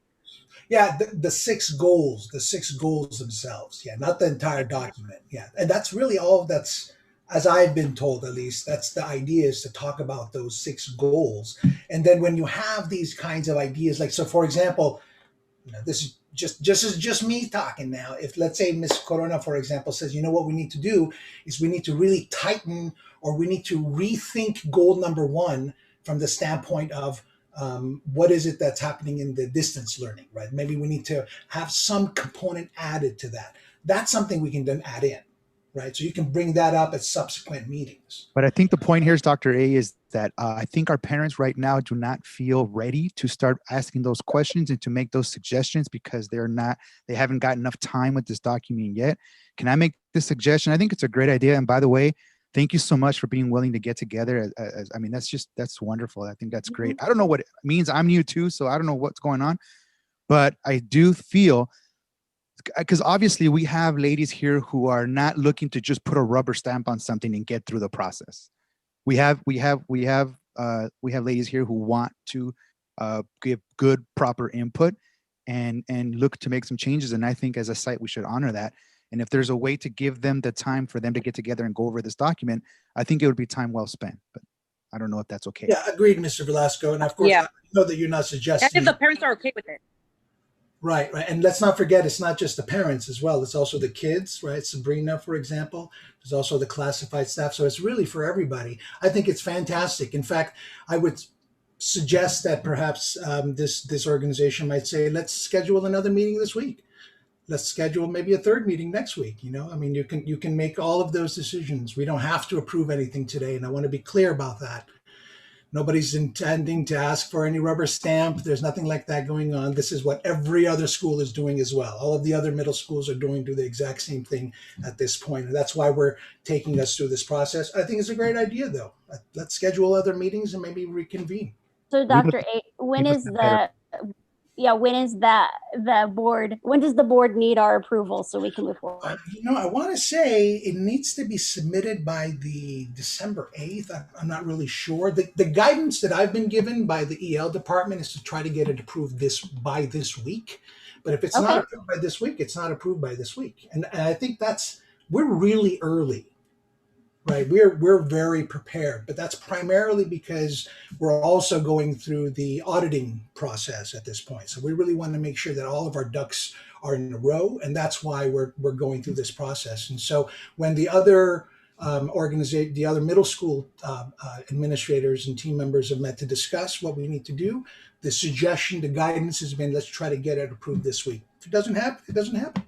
Yeah, the 6 goals themselves. Yeah, not the entire document. Yeah, and that's really all that's, as I've been told, at least, that's the idea, is to talk about those 6 goals. And then when you have these kinds of ideas, like, so for example, this is just me talking now. If, let's say, Ms. Corona, for example, says, you know what we need to do is we need to really tighten, or we need to rethink goal number 1 from the standpoint of what is it that's happening in the distance learning, right? Maybe we need to have some component added to that. That's something we can then add in, right? So you can bring that up at subsequent meetings. But I think the point here is, Dr. A, is that I think our parents right now do not feel ready to start asking those questions and to make those suggestions because they haven't got enough time with this document yet. Can I make this suggestion? I think it's a great idea. And by the way, thank you so much for being willing to get together. I mean, that's wonderful. I think that's great. I don't know what it means. I'm new too, so I don't know what's going on, but I do feel, because obviously we have ladies here who are not looking to just put a rubber stamp on something and get through the process. We have ladies here who want to give good, proper input and look to make some changes. And I think as a site, we should honor that. And if there's a way to give them the time for them to get together and go over this document, I think it would be time well spent. But I don't know if that's okay. Yeah, agreed, Mr. Velasco. And of course, I know that you're not suggesting. And if the parents are okay with it. Right. And let's not forget, it's not just the parents as well. It's also the kids, right? Sabrina, for example. There's also the classified staff. So it's really for everybody. I think it's fantastic. In fact, I would suggest that perhaps this organization might say, let's schedule another meeting this week. Let's schedule maybe a 3rd meeting next week. I mean, you can make all of those decisions. We don't have to approve anything today. And I want to be clear about that. Nobody's intending to ask for any rubber stamp. There's nothing like that going on. This is what every other school is doing as well. All of the other middle schools are do the exact same thing at this point. And that's why we're taking us through this process. I think it's a great idea, though. Let's schedule other meetings and maybe reconvene. So Dr. A, when does the board need our approval so we can move forward? I want to say it needs to be submitted by the December 8th. I'm not really sure. The guidance that I've been given by the EL department is to try to get it approved by this week. But if it's not approved by this week, it's not approved by this week. And I think we're really early. Right, we're very prepared, but that's primarily because we're also going through the auditing process at this point. So we really want to make sure that all of our ducks are in a row, and that's why we're going through this process. And so when the other the other middle school administrators and team members have met to discuss what we need to do, the suggestion, the guidance has been, let's try to get it approved this week. If it doesn't happen, it doesn't happen.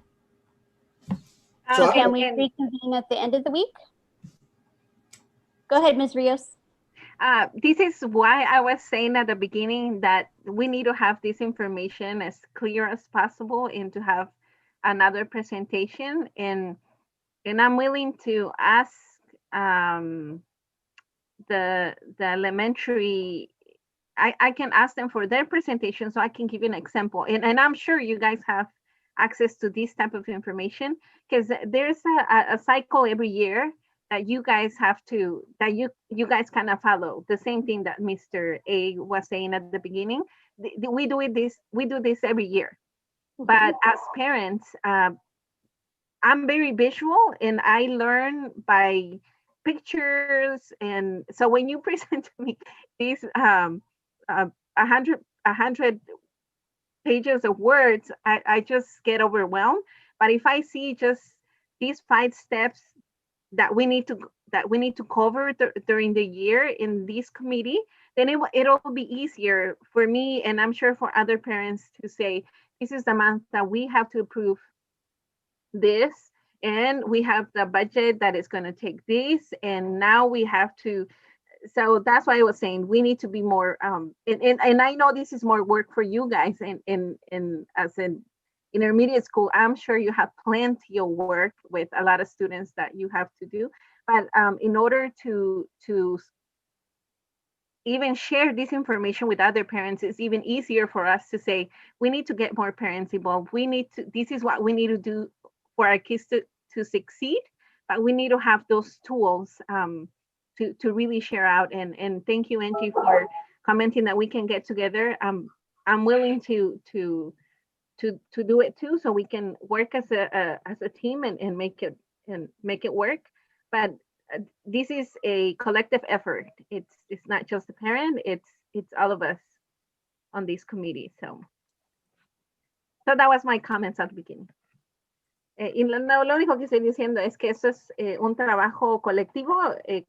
So can we reconvene at the end of the week? Go ahead, Ms. Rios. This is why I was saying at the beginning that we need to have this information as clear as possible and to have another presentation. And I'm willing to ask the elementary, I can ask them for their presentation so I can give you an example. And I'm sure you guys have access to this type of information, because there's a cycle every year that you guys have to, that you guys kind of follow. The same thing that Mr. A was saying at the beginning. We do this every year. But as parents, I'm very visual and I learn by pictures. And so when you present to me these 100 pages of words, I just get overwhelmed. But if I see just these 5 steps that we need to cover during the year in this committee, then it'll be easier for me, and I'm sure for other parents, to say, this is the month that we have to approve this, and we have the budget that is going to take this, and now we have to. So that's why I was saying we need to be more, and I know this is more work for you guys in as an intermediate school. I'm sure you have plenty of work with a lot of students that you have to do, but in order to even share this information with other parents, it's even easier for us to say, we need to get more parents involved. This is what we need to do for our kids to succeed, but we need to have those tools to really share out. And thank you, Angie, for commenting that we can get together. I'm willing to do it too, so we can work as a team and make it work. But this is a collective effort. It's not just the parent, it's all of us on this committee. So that was my comments at the beginning. Y lo único que estoy diciendo es que eso es un trabajo colectivo,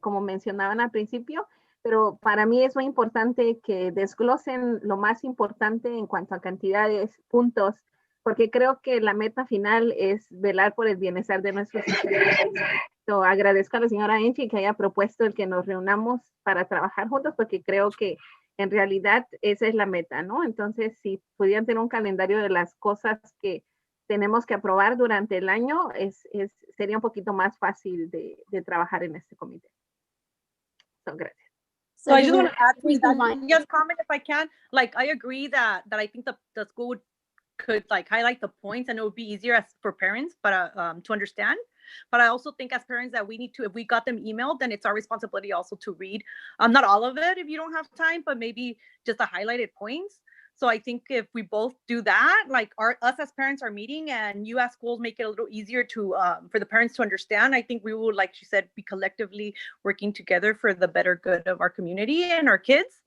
como mencionaban al principio, pero para mí es muy importante que desglosen lo más importante en cuanto a cantidades, puntos, porque creo que la meta final es velar por el bienestar de nuestros estudiantes. So, agradezco a la señora Angie que haya propuesto el que nos reunamos para trabajar juntos, porque creo que en realidad esa es la meta, ¿no? Entonces, si pudieran tener un calendario de las cosas que tenemos que aprobar durante el año, sería un poquito más fácil de trabajar en este comité. So, gracias. So I just want to add to that comment, if I can. Like, I agree that I think the school could like highlight the points, and it would be easier for parents, but to understand. But I also think as parents that we need to, if we got them emailed, then it's our responsibility also to read, not all of it if you don't have time, but maybe just the highlighted points. So I think if we both do that, like us as parents are meeting, and you as schools make it a little easier to for the parents to understand, I think we will, like she said, be collectively working together for the better good of our community and our kids.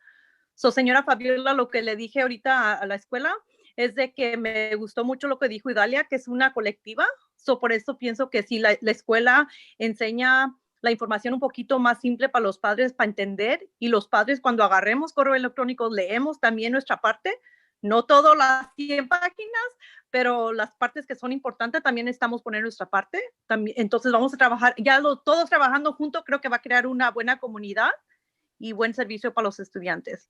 So, señora Fabiola, lo que le dije ahorita a la escuela es de que me gustó mucho lo que dijo Idalia, que es una colectiva. So, por eso pienso que si la escuela enseña la información un poquito más simple para los padres para entender, y los padres cuando agarremos correo electrónico leemos también nuestra parte, no todas las 100 páginas, pero las partes que son importantes también estamos poniendo nuestra parte. También, entonces vamos a trabajar, todos trabajando juntos, creo que va a crear una buena comunidad y buen servicio para los estudiantes.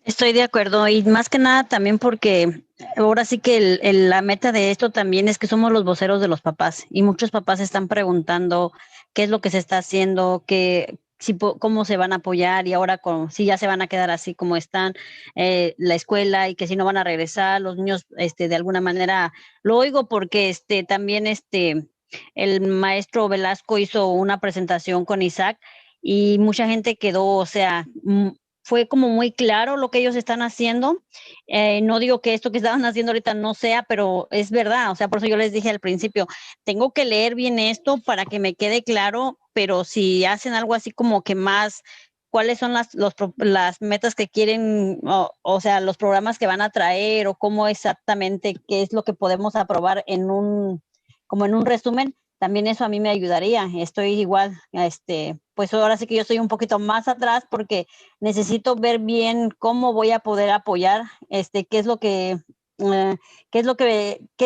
Estoy de acuerdo, y más que nada también porque ahora sí que la meta de esto también es que somos los voceros de los papás, y muchos papás están preguntando qué es lo que se está haciendo, cómo se van a apoyar, y ahora si ya se van a quedar así como están la escuela, y que si no van a regresar los niños, de alguna manera lo oigo porque también el maestro Velasco hizo una presentación con Isaac y mucha gente quedó, o sea, fue como muy claro lo que ellos están haciendo. No digo que esto que estaban haciendo ahorita no sea, pero es verdad. O sea, por eso yo les dije al principio, tengo que leer bien esto para que me quede claro, pero si hacen algo así como que más, cuáles son las metas que quieren, o sea, los programas que van a traer, o cómo exactamente qué es lo que podemos aprobar como en un resumen, también eso a mí me ayudaría. Estoy igual, pues ahora sí que yo estoy un poquito más atrás porque necesito ver bien cómo voy a poder apoyar, qué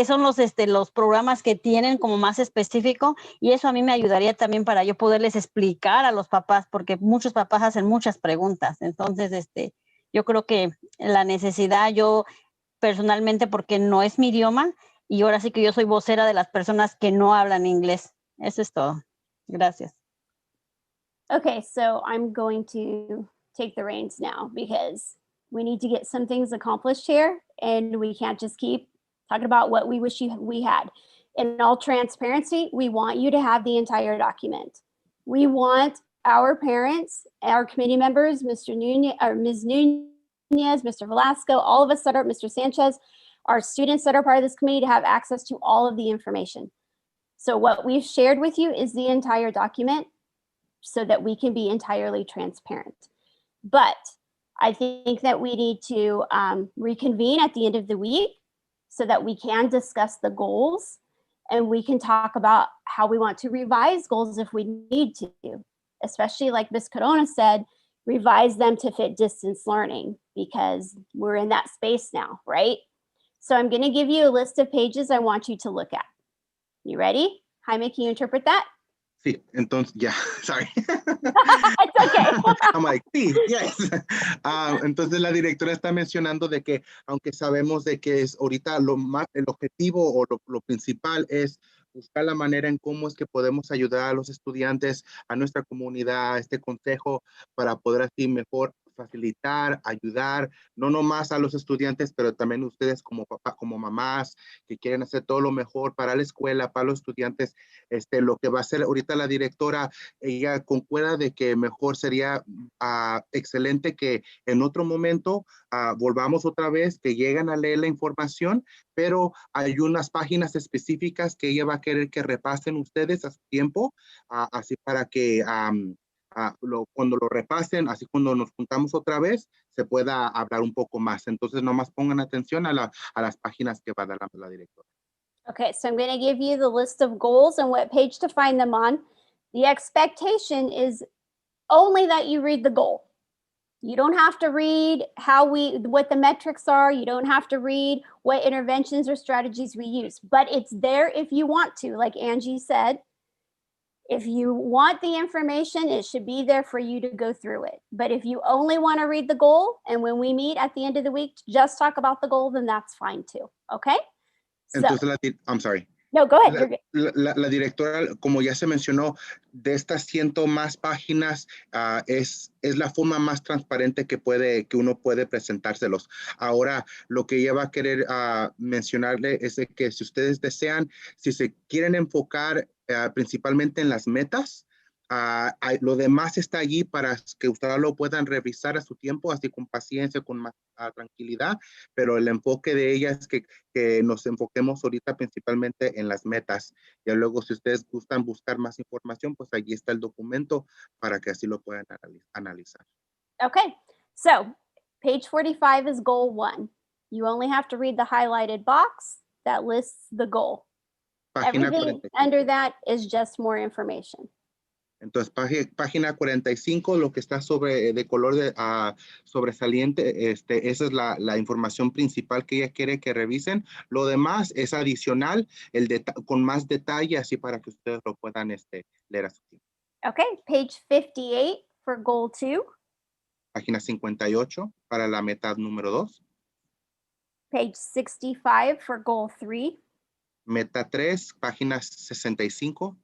son los programas que tienen como más específico, y eso a mí me ayudaría también para yo poderles explicar a los papás, porque muchos papás hacen muchas preguntas. Entonces, yo creo que la necesidad, yo personalmente, porque no es mi idioma, y ahora sí que yo soy vocera de las personas que no hablan inglés. Eso es todo. Gracias. Okay, so I'm going to take the reins now because we need to get some things accomplished here, and we can't just keep talking about what we wish we had. In all transparency, we want you to have the entire document. We want our parents, our committee members, Mr. Nunez or Ms. Nunez, Mr. Velasco, all of us that are, Mr. Sanchez, our students that are part of this committee to have access to all of the information. So what we've shared with you is the entire document so that we can be entirely transparent. But I think that we need to reconvene at the end of the week so that we can discuss the goals and we can talk about how we want to revise goals if we need to, especially like Ms. Corona said, revise them to fit distance learning because we're in that space now, right? So I'm gonna give you a list of pages I want you to look at. You ready? Jaime, can you interpret that? Sí, entonces, ya, sorry. It's okay. I'm like, sí, yes. Entonces la directora está mencionando de que, aunque sabemos de que es ahorita el objetivo o lo principal es buscar la manera en cómo es que podemos ayudar a los estudiantes, a nuestra comunidad, a este consejo, para poder así mejor facilitar, ayudar, no nomás a los estudiantes, pero también ustedes como papás, como mamás, que quieren hacer todo lo mejor para la escuela, para los estudiantes. Lo que va a hacer ahorita la directora, ella concuerda de que mejor sería excelente que en otro momento volvamos otra vez, que lleguen a leer la información, pero hay unas páginas específicas que ella va a querer que repasen ustedes a su tiempo, así para que cuando lo repasen, así cuando nos juntamos otra vez, se pueda hablar un poco más. Entonces, nomás pongan atención a las páginas que va a dar la directora. Okay, so I'm going to give you the list of goals and what page to find them on. The expectation is only that you read the goal. You don't have to read what the metrics are. You don't have to read what interventions or strategies we use, but it's there if you want to. Like Angie said, if you want the information, it should be there for you to go through it. But if you only want to read the goal, and when we meet at the end of the week, just talk about the goal, then that's fine too. Okay? Entonces, I'm sorry. No, go ahead. La directora, como ya se mencionó, de estas 100 más páginas, es la forma más transparente que uno puede presentárselos. Ahora, lo que ella va a querer mencionarle es de que si ustedes desean, si se quieren enfocar principalmente en las metas, lo demás está allí para que ustedes lo puedan revisar a su tiempo, así con paciencia, con más tranquilidad, pero el enfoque de ella es que nos enfoquemos ahorita principalmente en las metas. Y luego, si ustedes gustan buscar más información, pues allí está el documento para que así lo puedan analizar. Okay, so page 45 is goal 1. You only have to read the highlighted box that lists the goal. Página Everything 45. under that is just more information. Entonces, página 45, lo que está de color sobresaliente, esa es la información principal que ella quiere que revisen. Lo demás es adicional, con más detalle, así para que ustedes lo puedan leer a su tiempo. Okay, page 58 for goal 2. Página 58 para la meta número 2. Page 65 for goal 3. Meta 3, página 65.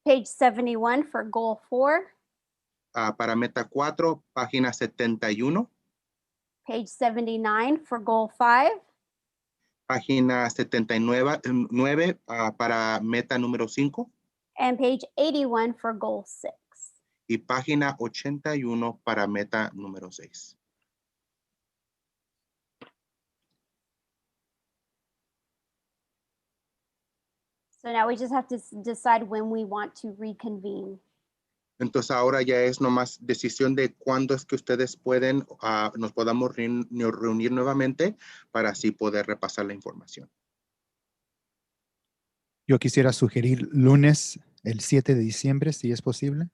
Page 71 for goal 4. Para meta 4, página 71. Page 79 for goal 5. Página 79 para meta número 5. And page 81 for goal 6. Y página 81 para meta número 6. So now we just have to decide when we want to reconvene. Entonces ahora ya es nomás decisión de cuándo es que ustedes nos podamos reunir nuevamente para así poder repasar la información. Yo quisiera sugerir lunes, el 7 de diciembre, si es posible,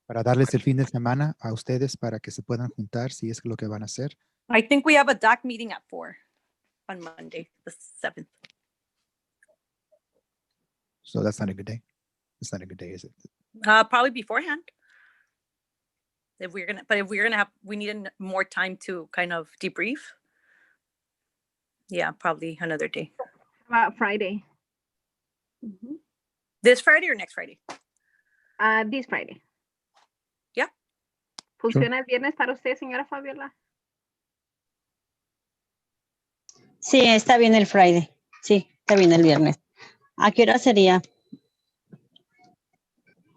para darles el fin de semana a ustedes para que se puedan juntar si es lo que van a hacer. I think we have a DAC meeting at 4 on Monday, the 7th. So that's not a good day. It's not a good day, is it? Probably beforehand. If we're gonna have, we need more time to kind of debrief. Yeah, probably another day. About Friday. Mhm. This Friday or next Friday? This Friday. Yeah. ¿Funciona el viernes para usted, señora Fabiola? Sí, está bien el Friday. Sí, está bien el viernes. ¿A qué hora sería?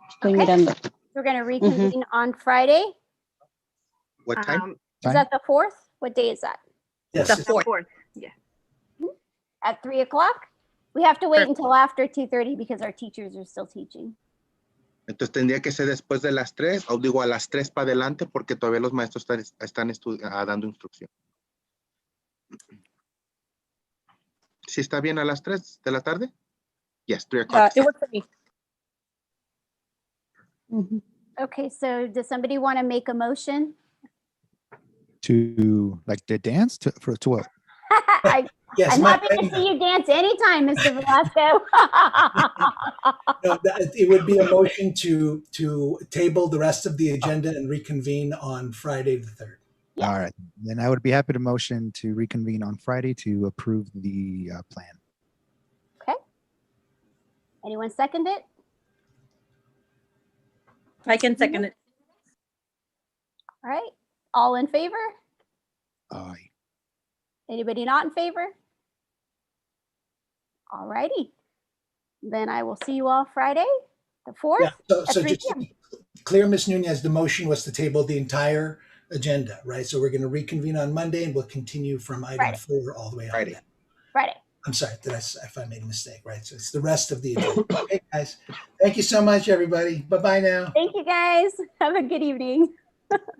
Estoy Okay. mirando. We're going to reconvene on Friday. What time? Um, Is that the 4th? What day is that? Yes, The it's- fourth. fourth. Yeah. At 3 o'clock? We have to wait Perfect. until after 2:30 because our teachers are still teaching. Entonces tendría que ser después de las 3, o digo a las 3 para adelante, porque todavía los maestros están dando instrucción. ¿Sí está bien a las 3 de la tarde? Yes, 3 o'clock. It works for me. Ujú. Okay, so does somebody want to make a motion? To like the dance to what? Yes, I'm Mike, happy to see you dance anytime, Mr. Velasco. no, it would be a motion to table the rest of the agenda and reconvene on Friday the 3rd. Yes. All right, then I would be happy to motion to reconvene on Friday to approve the plan. Anyone second it? I can second it. All right. All in favor? Aye. Anybody not in favor? All righty. Then I will see you all Friday, the 4th. Yeah, so, at so 3 just to be clear, Ms. Nunez, the motion was to table the entire agenda, right? So we're going to reconvene on Monday and we'll continue from item Friday. 4 all the way on. Friday. down. Friday. I'm sorry, if I made a mistake, right? So it's the rest of the agenda. Okay, guys. Thank you so much, everybody. Bye-bye now. Thank you guys. Have a good evening.